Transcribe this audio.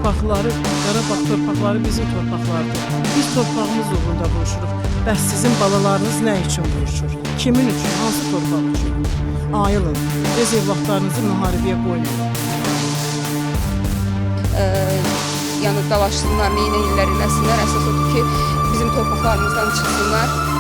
torpaqları, Qarabağ torpaqları bizim torpaqlardır. Biz torpağımız uğrunda vuruşuruq. Bəs sizin balalarınız nə üçün vuruşur? Kimin üçün? Hansı torpaq üçün? Ayılın, öz evlatlarınızı müharibəyə qoymayın. Yəni dalaşsınlar, neynəyirlər, eləsinlər. Əsas odur ki, bizim torpaqlarımızdan çıxsınlar.